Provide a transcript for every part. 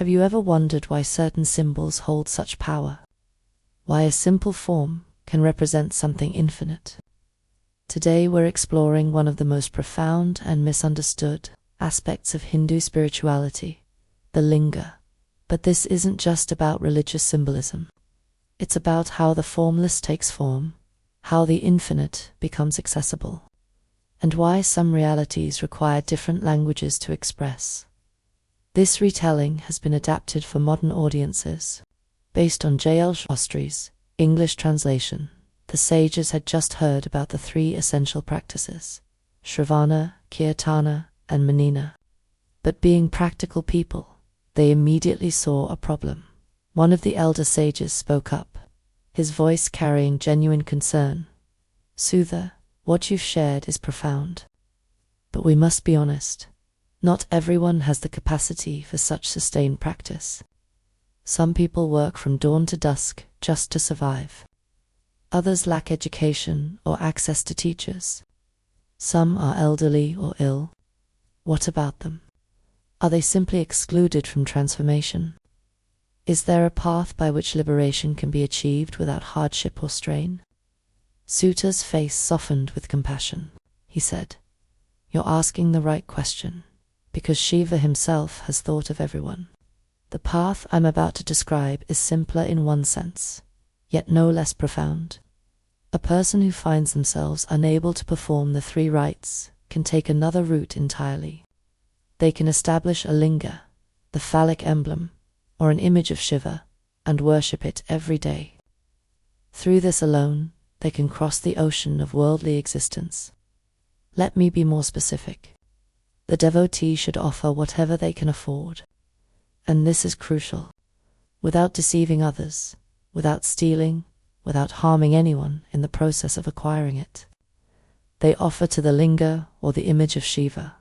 Have you ever wondered why certain symbols hold such power? Why a simple form can represent something infinite? Today we're exploring one of the most profound and misunderstood aspects of Hindu spirituality, the Linga. But this isn't just about religious symbolism. It's about how the formless takes form, how the infinite becomes accessible, and why some realities require different languages to express. This retelling has been adapted for modern audiences, based on J.L. Shastri's English translation. The sages had just heard about the three essential practices, Shravana, Kirtana, and Manina. But being practical people, they immediately saw a problem. One of the elder sages spoke up, his voice carrying genuine concern. Suta, what you've shared is profound. But we must be honest. Not everyone has the capacity for such sustained practice. Some people work from dawn to dusk just to survive. Others lack education or access to teachers. Some are elderly or ill. What about them? Are they simply excluded from transformation? Is there a path by which liberation can be achieved without hardship or strain? Suta's face softened with compassion. He said, "You're asking the right question, because Shiva himself has thought of everyone. The path I'm about to describe is simpler in one sense, yet no less profound. A person who finds themselves unable to perform the three rites can take another route entirely. They can establish a linga, the phallic emblem, or an image of Shiva, and worship it every day. Through this alone, they can cross the ocean of worldly existence. Let me be more specific. The devotee should offer whatever they can afford. And this is crucial. Without deceiving others, without stealing, without harming anyone in the process of acquiring it. They offer to the linga or the image of Shiva.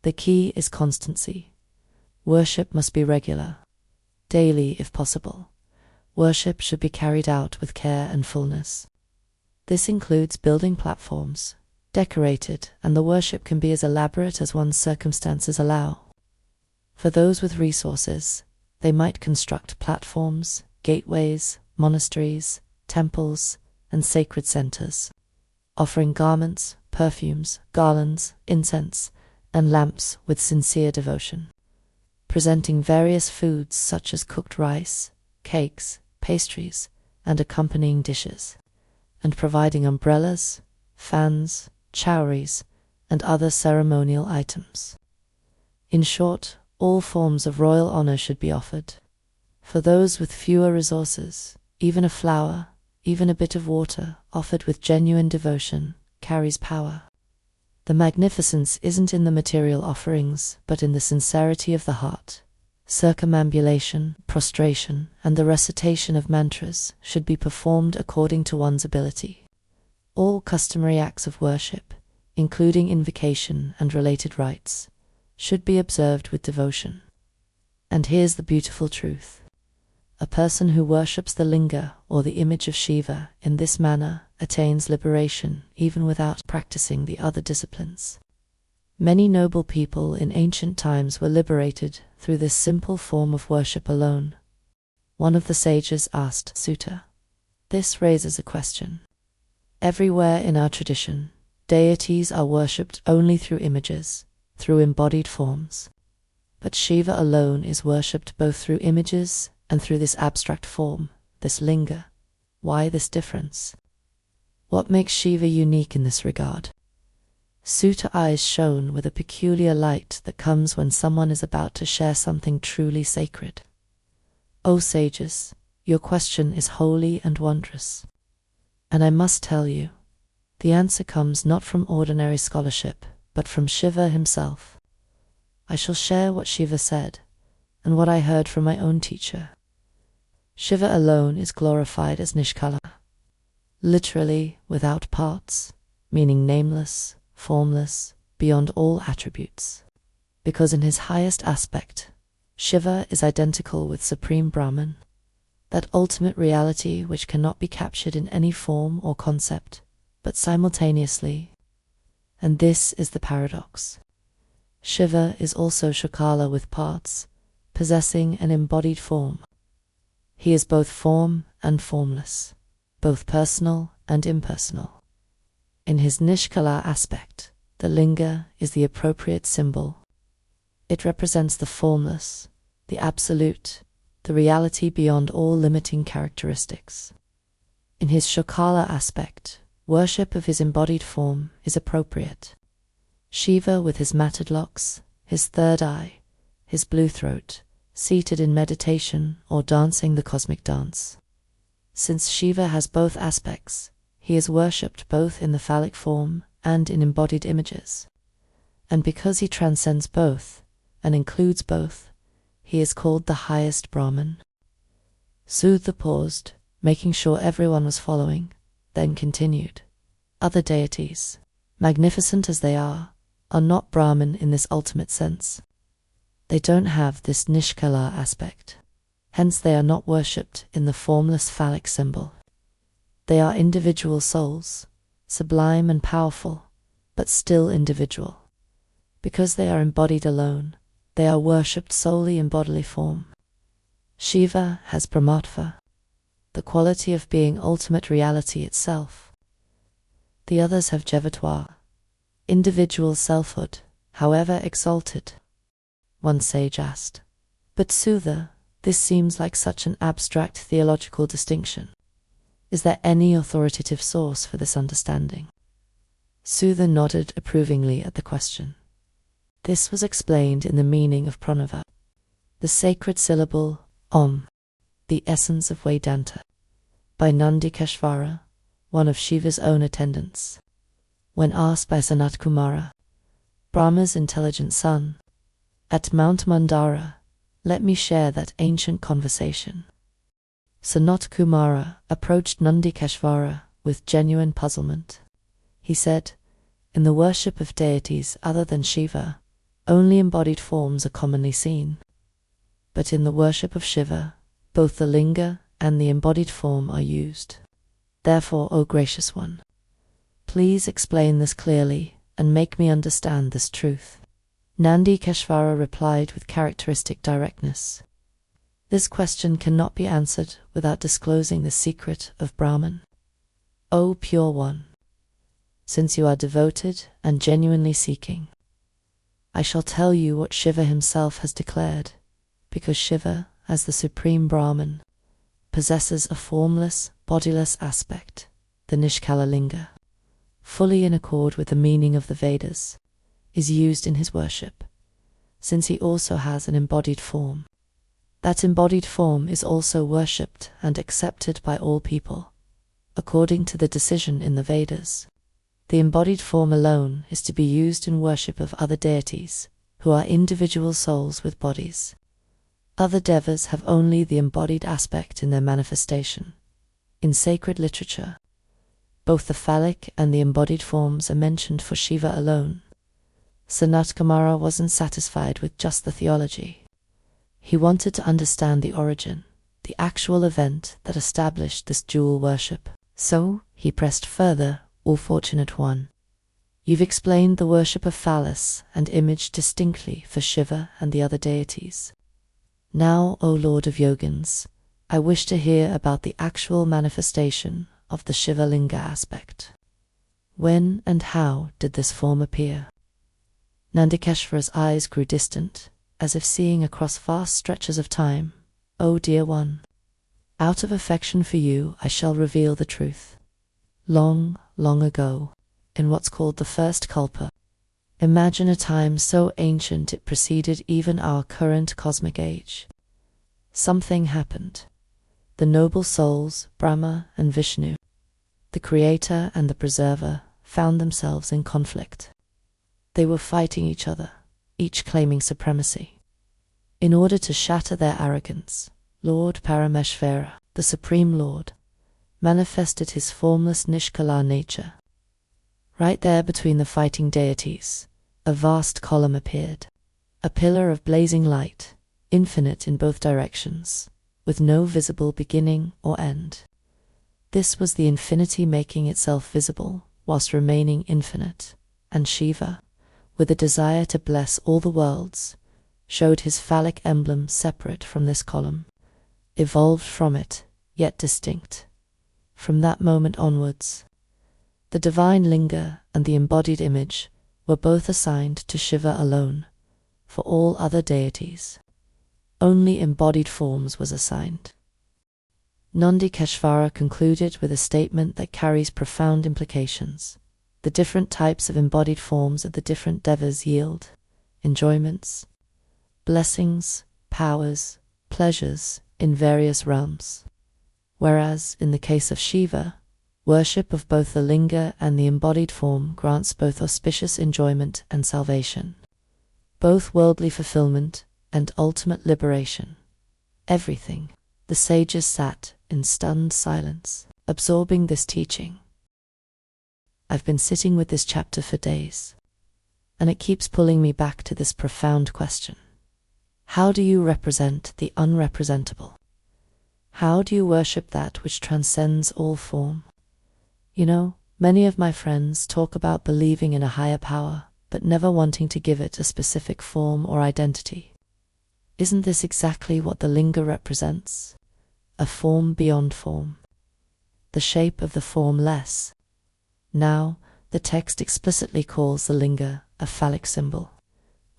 The key is constancy. Worship must be regular, daily if possible. Worship should be carried out with care and fullness. This includes building platforms, decorated, and the worship can be as elaborate as one's circumstances allow. For those with resources, they might construct platforms, gateways, monasteries, temples, and sacred centers, offering garments, perfumes, garlands, incense, and lamps with sincere devotion, presenting various foods such as cooked rice, cakes, pastries, and accompanying dishes, and providing umbrellas, fans, chowries, and other ceremonial items. In short, all forms of royal honor should be offered. For those with fewer resources, even a flower, even a bit of water, offered with genuine devotion, carries power. The magnificence isn't in the material offerings, but in the sincerity of the heart. Circumambulation, prostration, and the recitation of mantras should be performed according to one's ability. All customary acts of worship, including invocation and related rites, should be observed with devotion. And here's the beautiful truth. A person who worships the linga or the image of Shiva in this manner attains liberation even without practicing the other disciplines. Many noble people in ancient times were liberated through this simple form of worship alone. One of the sages asked Suta. This raises a question. Everywhere in our tradition, deities are worshipped only through images, through embodied forms. But Shiva alone is worshipped both through images and through this abstract form, this linga. Why this difference? What makes Shiva unique in this regard? Suta eyes shone with a peculiar light that comes when someone is about to share something truly sacred. O sages, your question is holy and wondrous. And I must tell you, the answer comes not from ordinary scholarship, but from Shiva himself. I shall share what Shiva said, and what I heard from my own teacher. Shiva alone is glorified as Nishkala, literally without parts, meaning nameless, formless, beyond all attributes. Because in his highest aspect, Shiva is identical with Supreme Brahman, that ultimate reality which cannot be captured in any form or concept, but simultaneously. And this is the paradox. Shiva is also Sakala with parts, possessing an embodied form. He is both form and formless, both personal and impersonal. In his Nishkala aspect, the Linga is the appropriate symbol. It represents the formless, the absolute, the reality beyond all limiting characteristics. In his Sakala aspect, worship of his embodied form is appropriate. Shiva with his matted locks, his third eye, his blue throat, seated in meditation or dancing the cosmic dance. Since Shiva has both aspects, he is worshipped both in the phallic form and in embodied images. And because he transcends both, and includes both, he is called the highest Brahman. Suta paused, making sure everyone was following, then continued. Other deities, magnificent as they are not Brahman in this ultimate sense. They don't have this Nishkala aspect. Hence they are not worshipped in the formless phallic symbol. They are individual souls, sublime and powerful, but still individual. Because they are embodied alone, they are worshipped solely in bodily form. Shiva has Brahmatva, the quality of being ultimate reality itself. The others have Jivatva, individual selfhood, however exalted. One sage asked, "But Suta, this seems like such an abstract theological distinction. Is there any authoritative source for this understanding?" Suta nodded approvingly at the question. This was explained in the meaning of pranava, the sacred syllable Om, the essence of Vedanta, by Nandikeshvara, one of Shiva's own attendants. When asked by Sanat Kumara, Brahma's intelligent son, at Mount Mandara, "Let me share that ancient conversation." Sanat Kumara approached Nandikeshvara with genuine puzzlement. He said, "In the worship of deities other than Shiva, only embodied forms are commonly seen. But in the worship of Shiva, both the Linga and the embodied form are used. Therefore, O gracious one, please explain this clearly and make me understand this truth." Nandikeshvara replied with characteristic directness, "This question cannot be answered without disclosing the secret of Brahman. O pure one, since you are devoted and genuinely seeking, I shall tell you what Shiva himself has declared, because Shiva, as the supreme Brahman, possesses a formless, bodiless aspect, the Nishkala Linga, fully in accord with the meaning of the Vedas, is used in his worship, since he also has an embodied form. That embodied form is also worshipped and accepted by all people, according to the decision in the Vedas. The embodied form alone is to be used in worship of other deities, who are individual souls with bodies. Other devas have only the embodied aspect in their manifestation. In sacred literature, both the phallic and the embodied forms are mentioned for Shiva alone. Sanat Kumara wasn't satisfied with just the theology. He wanted to understand the origin, the actual event that established this dual worship. So he pressed further, "O fortunate one, you've explained the worship of phallus and image distinctly for Shiva and the other deities. Now, O Lord of Yogins, I wish to hear about the actual manifestation of the Shiva Linga aspect. When and how did this form appear?" Nandikeshvara's eyes grew distant, as if seeing across vast stretches of time. "O dear one, out of affection for you I shall reveal the truth. Long, long ago, in what's called the first Kalpa, imagine a time so ancient it preceded even our current cosmic age. Something happened. The noble souls, Brahma and Vishnu, the creator and the preserver, found themselves in conflict. They were fighting each other, each claiming supremacy. In order to shatter their arrogance, Lord Parameshvara, the Supreme Lord, manifested his formless Nishkala nature. Right there between the fighting deities, a vast column appeared, a pillar of blazing light, infinite in both directions, with no visible beginning or end. This was the infinity making itself visible whilst remaining infinite, and Shiva, with a desire to bless all the worlds, showed his phallic emblem separate from this column, evolved from it, yet distinct. From that moment onwards, the divine Linga and the embodied image were both assigned to Shiva alone. For all other deities, only embodied forms was assigned. Nandikeshvara concluded with a statement that carries profound implications. The different types of embodied forms of the different devas yield enjoyments, blessings, powers, pleasures in various realms. Whereas, in the case of Shiva, worship of both the Linga and the embodied form grants both auspicious enjoyment and salvation, both worldly fulfillment and ultimate liberation. Everything. The sages sat in stunned silence, absorbing this teaching. I've been sitting with this chapter for days, and it keeps pulling me back to this profound question. How do you represent the unrepresentable? How do you worship that which transcends all form? You know, many of my friends talk about believing in a higher power, but never wanting to give it a specific form or identity. Isn't this exactly what the Linga represents? A form beyond form. The shape of the formless. Now, the text explicitly calls the Linga a phallic symbol,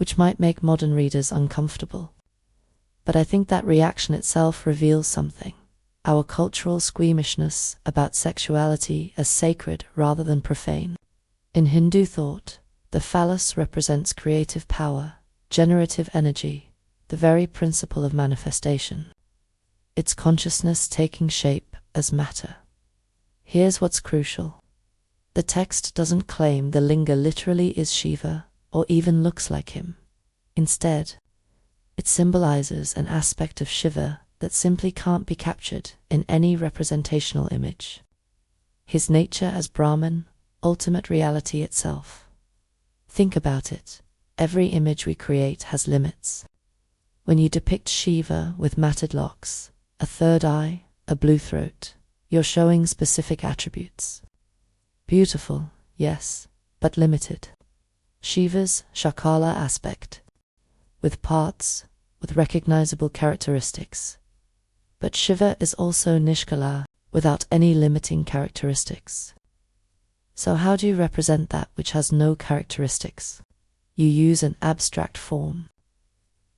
which might make modern readers uncomfortable. But I think that reaction itself reveals something. Our cultural squeamishness about sexuality as sacred rather than profane. In Hindu thought, the phallus represents creative power, generative energy, the very principle of manifestation. It's consciousness taking shape as matter. Here's what's crucial. The text doesn't claim the Linga literally is Shiva or even looks like him. Instead, it symbolizes an aspect of Shiva that simply can't be captured in any representational image. His nature as Brahman, ultimate reality itself. Think about it. Every image we create has limits. When you depict Shiva with matted locks, a third eye, a blue throat, you're showing specific attributes. Beautiful, yes, but limited. Shiva's Sakala aspect, with parts, with recognizable characteristics. But Shiva is also Nishkala, without any limiting characteristics. So how do you represent that which has no characteristics? You use an abstract form.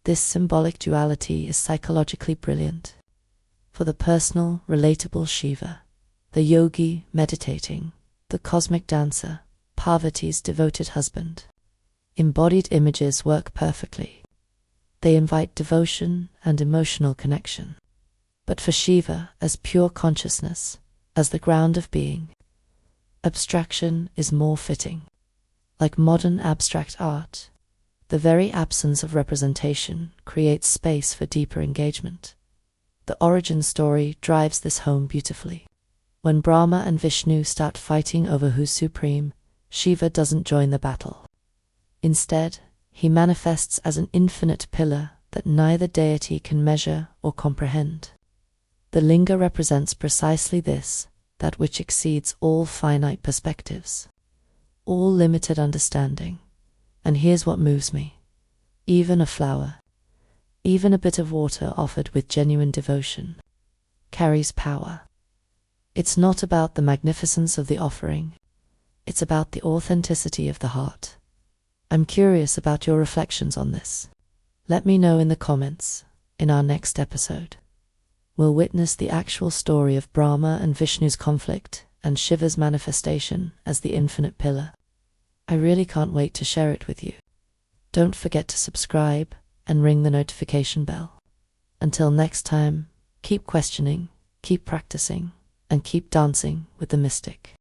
This symbolic duality is psychologically brilliant. For the personal, relatable Shiva, the yogi meditating, the cosmic dancer, Parvati's devoted husband, embodied images work perfectly. They invite devotion and emotional connection. But for Shiva, as pure consciousness, as the ground of being, abstraction is more fitting. Like modern abstract art, the very absence of representation creates space for deeper engagement. The origin story drives this home beautifully. When Brahma and Vishnu start fighting over who's supreme, Shiva doesn't join the battle. Instead, he manifests as an infinite pillar that neither deity can measure or comprehend. The Linga represents precisely this, that which exceeds all finite perspectives, all limited understanding. And here's what moves me. Even a flower, even a bit of water offered with genuine devotion, carries power. It's not about the magnificence of the offering, it's about the authenticity of the heart. I'm curious about your reflections on this. Let me know in the comments. In our next episode, we'll witness the actual story of Brahma and Vishnu's conflict and Shiva's manifestation as the infinite pillar. I really can't wait to share it with you. Don't forget to subscribe and ring the notification bell. Until next time, keep questioning, keep practicing, and keep dancing with the mystic.